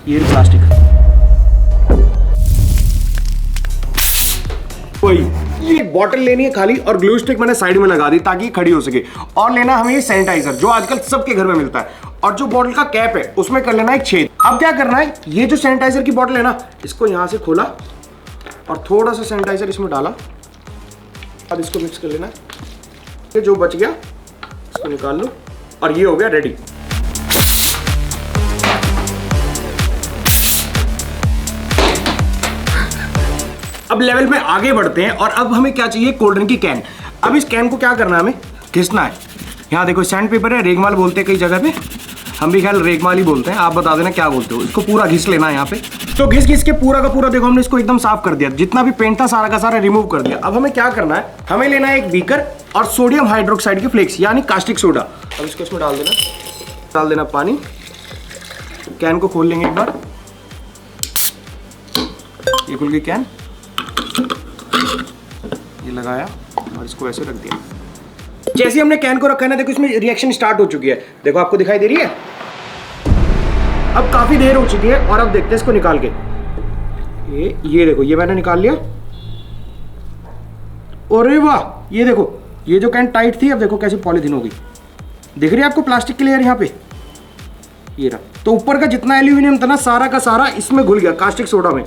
ये प्लास्टिक, वही ये बॉटल लेनी है खाली और ग्लू स्टिक मैंने साइड में लगा दी ताकि खड़ी हो सके। और लेना हमें ये सैनिटाइजर जो आजकल सबके घर में मिलता है, और जो बॉटल का कैप है उसमें कर लेना एक छेद। अब क्या करना है, ये जो सैनिटाइजर की बॉटल है ना, इसको यहां से खोला और थोड़ा सा सैनिटाइजर इसमें डाला। अब इसको मिक्स कर लेना है, ये जो बच गया इसको निकाल लो और ये हो गया रेडी। अब लेवल में आगे बढ़ते हैं और अब हमें क्या चाहिए, कोल्ड ड्रिंक की कैन। अब इस कैन को क्या करना है, हमें घिसना है। यहाँ देखो सैंड पेपर है, रेगमाल बोलते हैं कई जगह पे, हम भी ख्याल रेगमाल ही बोलते हैं, आप बता देना क्या बोलते हो। इसको पूरा घिस लेना है यहाँ पे। तो घिस घिस के पूरा का पूरा देखो हमने इसको एकदम साफ कर दिया, जितना भी पेंट था सारा का सारा रिमूव कर दिया। अब हमें क्या करना है, हमें लेना है एक बीकर और सोडियम हाइड्रोक्साइड की फ्लेक्स यानी कास्टिक सोडा। अब इसको इसमें डाल देना पानी। कैन को खोल लेंगे एक बार, ये खुल गई कैन, ये लगाया और इसको ऐसे रख दिया। जैसे हमने कैन को रखा है ना, देखो इसमें रिएक्शन स्टार्ट हो चुकी है, देखो आपको दिखाई दे रही है। अब काफी देर हो चुकी है और अब देखते हैं इसको निकाल के। ये देखो, ये मैंने निकाल लिया। अरे वाह, ये देखो, ये जो कैन टाइट थी अब देखो कैसे पॉलीथीन हो गई। दिख रही है आपको प्लास्टिक की लेयर यहाँ पे, ये रहा। तो ऊपर का जितना एल्यूमिनियम था ना सारा का सारा इसमें घुल गया कास्टिक सोडा में,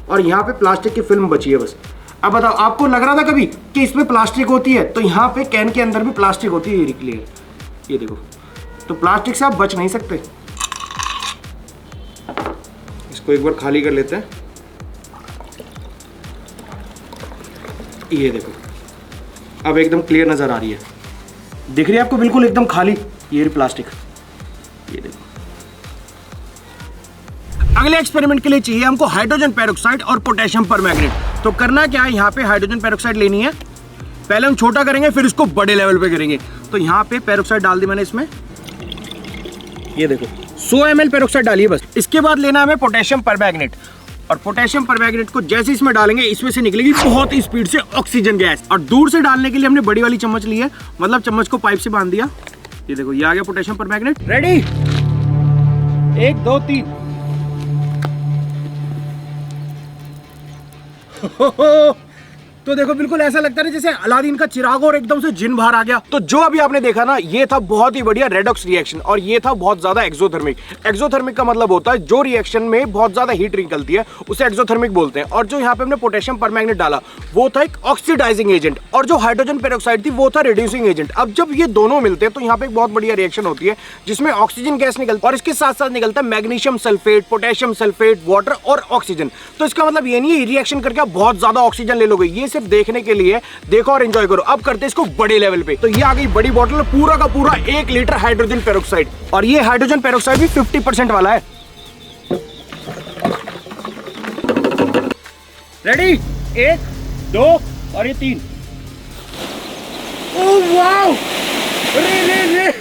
और यहाँ पे प्लास्टिक की फिल्म बची है बस। अब बताओ, आपको लग रहा था कभी कि इसमें प्लास्टिक होती है, तो यहाँ पे कैन के अंदर भी प्लास्टिक होती है, ये लेयर, ये देखो। तो प्लास्टिक से आप बच नहीं सकते। इसको एक बार खाली कर लेते हैं, ये देखो अब एकदम क्लियर नजर आ रही है, दिख रही है आपको बिल्कुल एकदम खाली, ये प्लास्टिक, ये देखो। अगले एक्सपेरिमेंट के लिए चाहिए हमको हाइड्रोजन पेरोक्साइड और पोटेशियम परमैंगनेट। तो करना क्या है, यहाँ पे हाइड्रोजन पेरोक्साइड लेनी है, पहले हम छोटा करेंगे फिर इसको बड़े लेवल पे करेंगे। तो यहाँ पे पेरोक्साइड डाल दी मैंने इसमें, ये देखो 100 ml पेरोक्साइड डालिए बस। इसके बाद लेना हमें पोटेशियम परमैंगनेट, और पोटेशियम परमैंगनेट को जैसे इसमें डालेंगे इसमें से निकलेगी बहुत ही स्पीड से ऑक्सीजन गैस। और दूर से डालने के लिए हमने बड़ी वाली चम्मच ली है, मतलब चम्मच को पाइप से बांध दिया। ये देखो ये आ गया पोटेशियम परमैंगनेट। रेडी, 1 2 3। तो देखो बिल्कुल ऐसा लगता है जैसे अलादीन का चिराग और एकदम से जिन बाहर आ गया। तो जो अभी आपने देखा ना, ये था बहुत ही बढ़िया रेडॉक्स रिएक्शन, और ये था बहुत ज्यादा एक्सोथर्मिक। एक्सोथर्मिक का मतलब होता है जो रिएक्शन में बहुत ज्यादा हीट निकलती है उसे एक्सोथर्मिक बोलते हैं। और जो यहाँ पे हमने पोटेशियम परमैंगनेट डाला वो था एक ऑक्सीडाइजिंग एजेंट, और जो हाइड्रोजन पेरोक्साइड थी वो था रिड्यूसिंग एजेंट। अब जब ये दोनों मिलते हैं तो यहाँ पे एक बहुत बढ़िया रिएक्शन होती है जिसमें ऑक्सीजन गैस निकलती है, और इसके साथ साथ निकलता है magnesium sulphate, potassium sulphate, water और ऑक्सीजन। तो इसका मतलब ये नहीं है रिएक्शन करके आप बहुत ज्यादा ऑक्सीजन ले लोगे, ये सिर्फ देखने के लिए, देखो और एंजॉय करो। अब करते हैं इसको बड़े लेवल पे। तो ये आ गई बड़ी बोतल, पूरा का पूरा 1 लीटर हाइड्रोजन पेरोक्साइड, और ये हाइड्रोजन पेरोक्साइड भी 50% वाला है। रेडी, 1 2 और ये 3। ओह वाओ, रे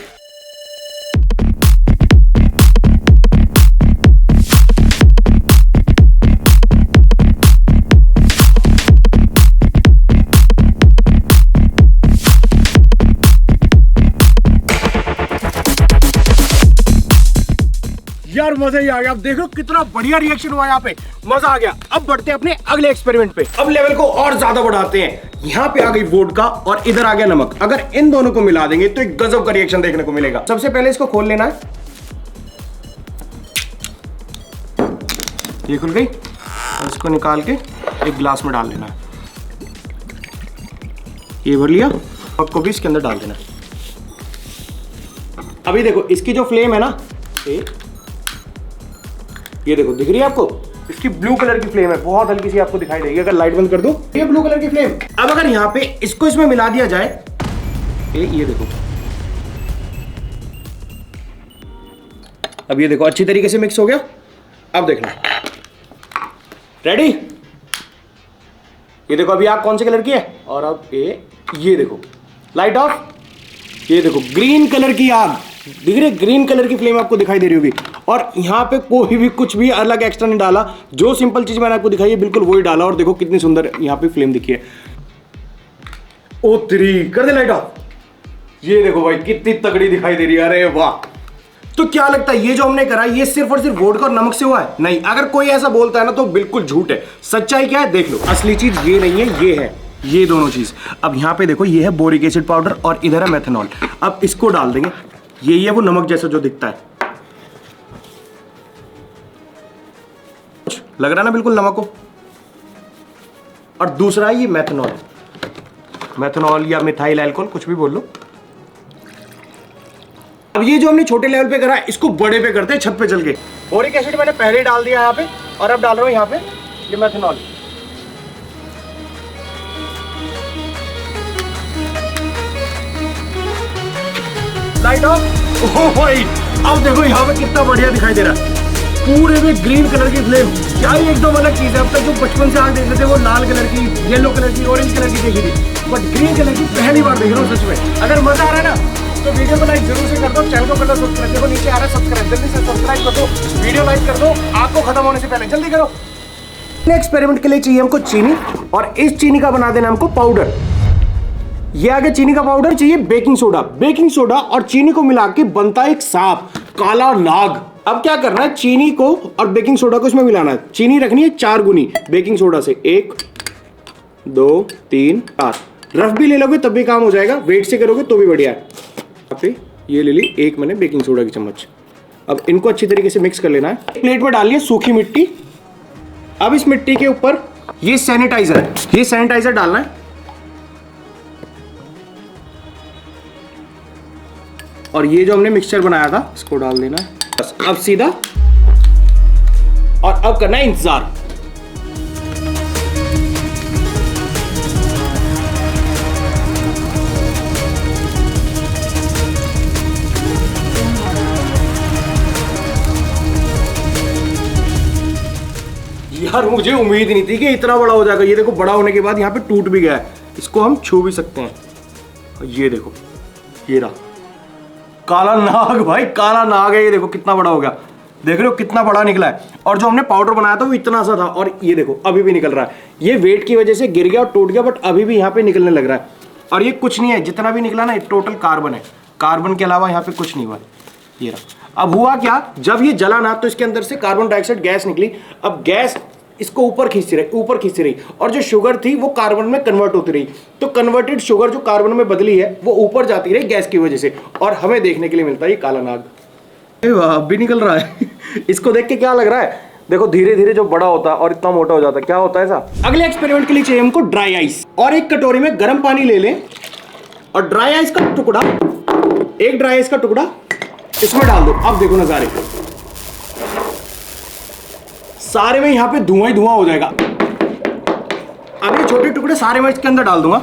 यार मजा ही आ गया। अब देखो कितना बढ़िया रिएक्शन हुआ यहाँ पे, मजा आ गया। अब बढ़ते हैं अपने अगले एक्सपेरिमेंट पे। अब लेवल को और ज्यादा बढ़ाते हैं। यहाँ पे आ गई वोडका और इधर आ गया नमक। अगर इन दोनों को मिला देंगे तो एक गजब का रिएक्शन देखने को मिलेगा। सबसे पहले इसको खोल लेना है, ये खुल गई, और इसको निकाल के एक ग्लास में डाल लेना है। ये भर लिया, नमक को भी इसके अंदर डाल देना है। अभी देखो इसकी जो फ्लेम है ना, ये देखो दिख रही है आपको, इसकी ब्लू कलर की फ्लेम है, बहुत हल्की सी आपको दिखाई देगी अगर लाइट बंद कर दो, ये ब्लू कलर की फ्लेम। अब अगर यहाँ पे इसको इसमें मिला दिया जाए, ये देखो, अब ये देखो अच्छी तरीके से मिक्स हो गया। अब देखना, रेडी, ये देखो अभी आग कौन से कलर की है, और अब ये देखो लाइट ऑफ, ये देखो ग्रीन कलर की आग दिख रही है, ग्रीन कलर की फ्लेम आपको दिखाई दे रही होगी। और यहाँ पे कोई भी कुछ भी अलग एक्स्ट्रा नहीं डाला, जो सिंपल चीज मैंने आपको दिखाई है बिल्कुल वही डाला, और देखो कितनी सुंदर यहाँ पे फ्लेम दिखी है। ओ तेरी, कर दे लाइट ऑफ। ये देखो भाई कितनी तगड़ी दिखाई दे रही है, अरे वाह। तो क्या लगता है ये जो हमने करा ये सिर्फ और सिर्फ वोडका और नमक से हुआ है? नहीं, अगर कोई ऐसा बोलता है ना तो बिल्कुल झूठ है। सच्चाई क्या है देख लो, असली चीज ये नहीं है, ये है, ये दोनों चीज। अब यहाँ पे देखो ये है बोरिक एसिड पाउडर और इधर है मेथनॉल। अब इसको डाल देंगे, ये वो नमक जैसा जो दिखता है, लग रहा है ना बिल्कुल नमक को। और दूसरा है ये मेथनॉल, मेथनॉल या मिथाइल अल्कोहल कुछ भी बोल लो। अब ये जो हमने छोटे लेवल पे करा है इसको बड़े पे करते हैं, छत पे चल के। बोरिक एसिड मैंने पहले ही डाल दिया यहाँ पे, और अब डाल रहा हूँ यहाँ पे ये मेथनॉल। Light of. ओह भाई, अब देखो यहाँ पे कितना बढ़िया दिखाई दे रहा है, पूरे में ग्रीन कलर की फ्लेम। क्या ही एकदम अलग चीज है। अब तक जो बचपन से आग देख रहे थे वो लाल कलर की, येलो कलर की, ऑरेंज कलर की देखी थी, बट ग्रीन कलर की पहली बार देख रहा हूँ सच में। अगर मजा आ रहा है ना तो वीडियो को लाइक जरूर से कर दो, चैनल को कर दो सब्सक्राइब। देखो नीचे आ रहा है सब्सक्राइब, जल्दी से सब्सक्राइब कर दो, वीडियो लाइक कर दो, आग को खत्म होने से पहले जल्दी करो। एक्सपेरिमेंट के लिए चाहिए हमको चीनी, और इस चीनी का बना देना हमको पाउडर। ये आगे चीनी का पाउडर चाहिए, बेकिंग सोडा। बेकिंग सोडा और चीनी को मिला के बनता है एक सांप, काला नाग। अब क्या करना है, चीनी को और बेकिंग सोडा को इसमें मिलाना है। चीनी रखनी है 4 गुनी बेकिंग सोडा से, 1 2 3 4। रफ भी ले लोगे तब भी काम हो जाएगा, वेट से करोगे तो भी बढ़िया है। यहाँ पे ये ले ली 1 मैंने बेकिंग सोडा की चम्मच। अब इनको अच्छी तरीके से मिक्स कर लेना है। प्लेट में डालिए सूखी मिट्टी। अब इस मिट्टी के ऊपर ये सैनिटाइजर है, ये सैनिटाइजर डालना है, और ये जो हमने मिक्सचर बनाया था इसको डाल देना है। बस अब सीधा, और अब करना है इंतजार। यार मुझे उम्मीद नहीं थी कि इतना बड़ा हो जाएगा। ये देखो बड़ा होने के बाद यहाँ पे टूट भी गया है, इसको हम छू भी सकते हैं। ये देखो, ये रहा काला नाग। भाई काला नाग है, ये देखो कितना बड़ा हो गया, देख रहे हो कितना बड़ा निकला है। और जो हमने पाउडर बनाया था वो इतना सा था, और ये देखो अभी भी निकल रहा है। ये वेट की वजह से गिर गया और टूट गया, बट अभी भी यहाँ पे निकलने लग रहा है। और ये कुछ नहीं है, जितना भी निकला ना ये टोटल कार्बन है, कार्बन के अलावा यहाँ पे कुछ नहीं हुआ। ये रहा। अब हुआ क्या, जब ये जला ना तो इसके अंदर से कार्बन डाइऑक्साइड गैस निकली। अब गैस इसको ऊपर खींचती रही, ऊपर खींचती रही, और जो शुगर थी वो कार्बन में कन्वर्ट होती रही। तो कन्वर्टेड शुगर जो कार्बन में बदली है वो ऊपर जाती रही गैस की वजह से, और हमें देखने के लिए मिलता है ये काला नाग। अब भी निकल रहा है। इसको देख के क्या लग रहा है, देखो धीरे धीरे जो बड़ा होता है और इतना मोटा हो जाता है, क्या होता है ऐसा। अगले एक्सपेरिमेंट के लिए चाहिए हमको ड्राई आइस, और एक कटोरी में गर्म पानी ले लें, और ड्राई आइस का टुकड़ा, एक ड्राई आइस का टुकड़ा इसमें डाल दो। अब देखो नजारे, सारे में यहां पे धुआं ही धुआं हो जाएगा। अब ये छोटे टुकड़े सारे मैं इसके अंदर डाल दूंगा।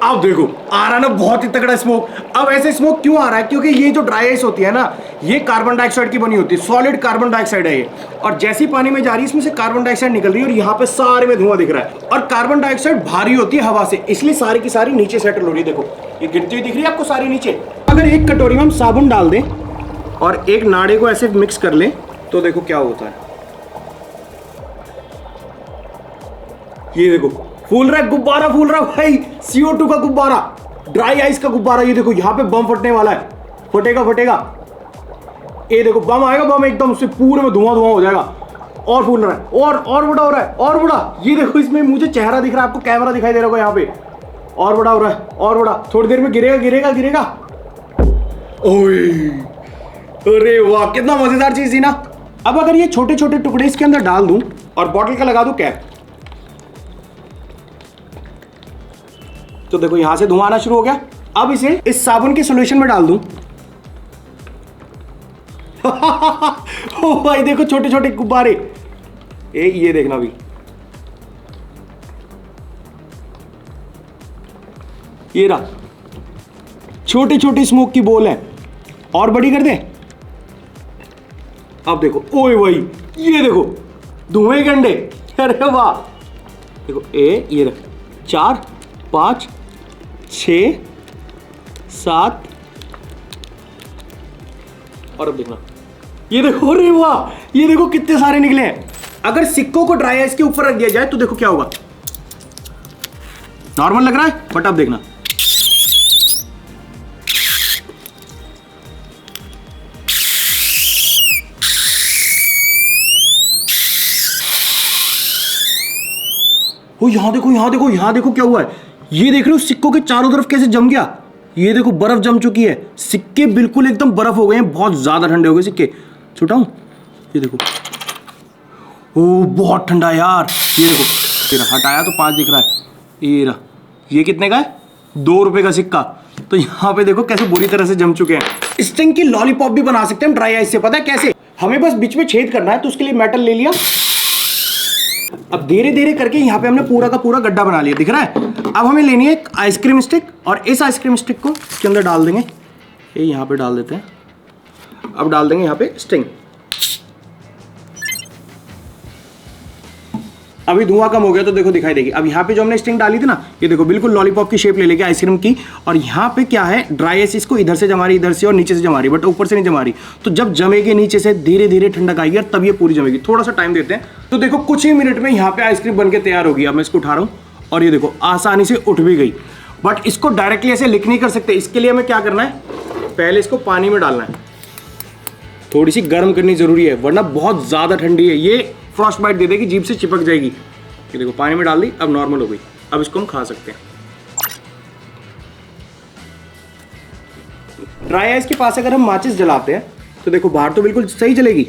अब देखो आ रहा ना बहुत ही तगड़ा स्मोक। अब ऐसे स्मोक क्यों आ रहा है, क्योंकि ये जो ड्राई आइस होती है ना ये कार्बन डाइऑक्साइड की बनी होती है, सॉलिड कार्बन डाइऑक्साइड है ये, और जैसी पानी में जा रही है इसमें से कार्बन डाइऑक्साइड निकल रही है, और यहाँ पे सारे में धुआं दिख रहा है। और कार्बन डाइऑक्साइड भारी होती है हवा से, इसलिए सारी की सारी नीचे सेटल हो रही है। देखो ये गिरती हुई दिख रही है आपको सारी नीचे। अगर एक कटोरी में हम साबुन डाल दें और एक नाड़े को ऐसे मिक्स कर लें तो देखो क्या होता है। ये देखो फूल रहा है, गुब्बारा फूल रहा है भाई, CO2 का गुब्बारा, ड्राई आइस का गुब्बारा। ये देखो यहाँ पे बम फटने वाला है, फटेगा फटेगा। ये देखो बम आएगा, बम एकदम उससे पूरे में धुआं धुआं हो जाएगा, और फूल रहा है, और बड़ा हो रहा है, और बड़ा। ये देखो इसमें मुझे चेहरा दिख रहा है, आपको कैमरा दिखाई दे रहा होगा यहाँ पे, और बड़ा हो रहा है, और बड़ा। थोड़ी देर में गिरेगा गिरेगा गिरेगा। ओए अरे वाह कितना मजेदार चीज थी ना। अब अगर ये छोटे छोटे टुकड़े इसके अंदर डाल दूं और बॉटल का लगा दूं कैप, तो देखो यहां से धुआं आना शुरू हो गया। अब इसे इस साबुन के सॉल्यूशन में डाल दूं। ओ भाई देखो छोटे छोटे गुब्बारे, ये देखना भी, ये रहा छोटी छोटी स्मोक की बोल है। और बड़ी कर दें। अब देखो ओए भाई ये देखो धुएं गंडे, अरे वाह। देखो ये रहा 4 5 6 7, और अब देखना ये देखो, अरे वाह ये देखो कितने सारे निकले हैं। अगर सिक्कों को ड्राई आइस के ऊपर रख दिया जाए तो देखो क्या होगा, नॉर्मल लग रहा है, बट अब देखना वो यहाँ देखो, यहाँ देखो, यहाँ देखो क्या हुआ है। ये देख रहे हो सिक्कों के चारों तरफ कैसे जम गया। ये देखो बर्फ जम चुकी है, सिक्के बिल्कुल एकदम बर्फ हो गए हैं, बहुत ज्यादा ठंडे हो गए सिक्के। छुटाऊं, ये देखो, ओ बहुत ठंडा यार। ये देखो, ये हटाया तो 5 दिख रहा है। ये रहा, ये कितने का है? 2 रुपए का सिक्का। तो यहाँ पे देखो कैसे बुरी तरह से जम चुके हैं। स्टिंग की लॉलीपॉप भी बना सकते हैं हम ड्राई आइस से। पता है कैसे? हमें बस बीच में छेद करना है, तो उसके लिए मेटल ले लिया। अब धीरे धीरे करके यहाँ पे हमने पूरा का पूरा गड्ढा बना लिया, दिख रहा है। अब हमें लेनी है एक आइसक्रीम स्टिक, और इस आइसक्रीम स्टिक को इसके अंदर डाल देंगे। ये यहाँ पे डाल देते हैं। अब डाल देंगे यहाँ पे स्टिंग। अभी धुआं कम हो गया तो देखो दिखाई देगी। अब यहाँ पे जो हमने स्टिंग डाली थी ना, ये देखो बिल्कुल लॉलीपॉप की शेप ले लेके आइसक्रीम की। और यहाँ पे क्या है, ड्राई आइस इसको इधर से जमा रही, इधर से और नीचे से जमा रही, बट ऊपर से नहीं जमा रही। तो जब जमेगी नीचे से, धीरे धीरे ठंडक आएगी और तब ये पूरी जमेगी। थोड़ा सा टाइम देते हैं। तो देखो कुछ ही मिनट में यहाँ पे आइसक्रीम बनके तैयार होगी। अब मैं इसको उठा रहा हूँ और ये देखो आसानी से उठ भी गई। बट इसको डायरेक्टली ऐसे लिक नहीं कर सकते। इसके लिए हमें क्या करना है, पहले इसको पानी में डालना है, थोड़ी सी गर्म करनी जरूरी है, वरना बहुत ज्यादा ठंडी है, ये फ्रॉस्ट बाइट दे देगी, जीभ से चिपक जाएगी। ये देखो पानी में डाल दी, अब नॉर्मल हो गई। अब इसको हम खा सकते हैं। ड्राई आइस के पास अगर हम माचिस जलाते हैं तो देखो बाहर तो बिल्कुल सही जलेगी,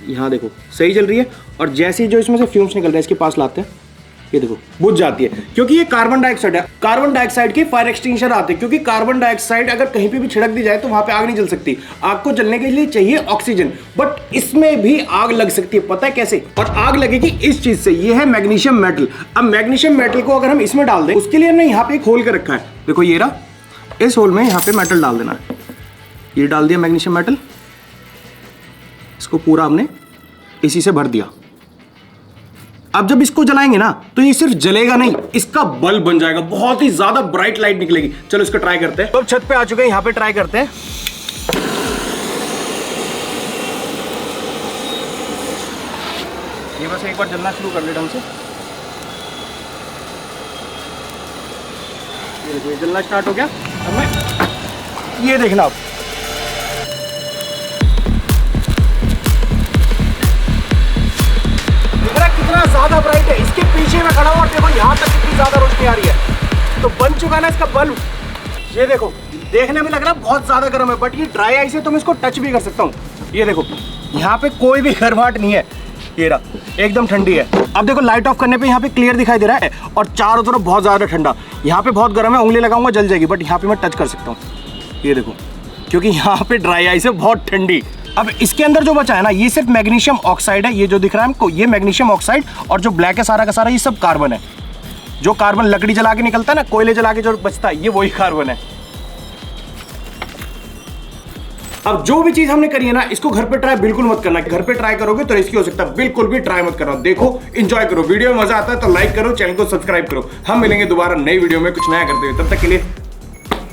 यहाँ देखो सही जल रही है। और जैसे ही जो इसमें से फ्यूम्स निकल रहे हैं इसके पास लाते हैं, ये देखो बुझ जाती है, क्योंकि ये कार्बन डाइऑक्साइड है। कार्बन डाइऑक्साइड के फायर एक्सटिंग्विशर आते हैं, क्योंकि कार्बन डाइऑक्साइड अगर कहीं पे भी छिड़क दी जाए तो वहां पे आग नहीं जल सकती। आग को जलने के लिए चाहिए ऑक्सीजन, बट इसमें भी आग लग सकती है। पता है कैसे? और आग लगेगी इस चीज से, ये है मैग्नीशियम मेटल। अब मैग्नीशियम मेटल को अगर हम इसमें डाल दें, उसके लिए हमने यहाँ पे एक होल कर रखा है, देखो ये रहा। इस होल में यहाँ पे मेटल डाल देना है। ये डाल दिया मैग्नीशियम मेटल, इसको पूरा हमने इसी से भर दिया। अब जब इसको जलाएंगे ना तो ये सिर्फ जलेगा नहीं, इसका बल्ब बन जाएगा, बहुत ही ज्यादा ब्राइट लाइट निकलेगी। चलो इसको ट्राई करते हैं। तो अब छत पे आ चुके हैं, यहाँ पे ट्राई करते हैं। ये बस एक बार जलना शुरू कर दे ढंग से। ये देखो ये जलना स्टार्ट हो गया। अब मैं ये देखना, आप कितना ज्यादा ब्राइट है। इसके पीछे में खड़ा हुआ देखो, यहाँ तक कितनी ज्यादा रोशनी आ रही है। तो बन चुका है ना इसका बल्ब। ये देखो देखने में लग रहा है बहुत ज्यादा गर्म है, बट ये ड्राई आइस है तो मैं इसको टच भी कर सकता हूँ। ये देखो यहाँ पे कोई भी गर्माहट नहीं है, ये रहा एकदम ठंडी है। अब देखो लाइट ऑफ करने पे यहाँ पे क्लियर दिखाई दे रहा है, और चारों तरफ बहुत ज्यादा ठंडा। यहाँ पे बहुत गर्म है, उंगली लगाऊंगा जल जाएगी, बट यहाँ पे मैं टच कर सकता हूँ। ये देखो, क्योंकि यहाँ पे ड्राई आइस है, बहुत ठंडी। अब इसके अंदर जो बचा है ना, ये सिर्फ मैग्नीशियम ऑक्साइड है। ये जो दिख रहा है हमको, ये मैग्नीशियम ऑक्साइड, और जो ब्लैक है सारा का सारा, ये सब कार्बन है। जो कार्बन लकड़ी जला के निकलता है ना, कोयले जला के जो बचता है, ये वही कार्बन है। अब जो भी चीज हमने करी है ना, इसको घर पे ट्राई बिल्कुल मत करना। घर पे ट्राई करोगे तो रिस्की हो सकता है, बिल्कुल भी ट्राई मत करना। देखो एंजॉय करो, वीडियो में मजा आता है तो लाइक करो, चैनल को सब्सक्राइब करो। हम मिलेंगे दोबारा नई वीडियो में कुछ नया करते हुए, तब तक के लिए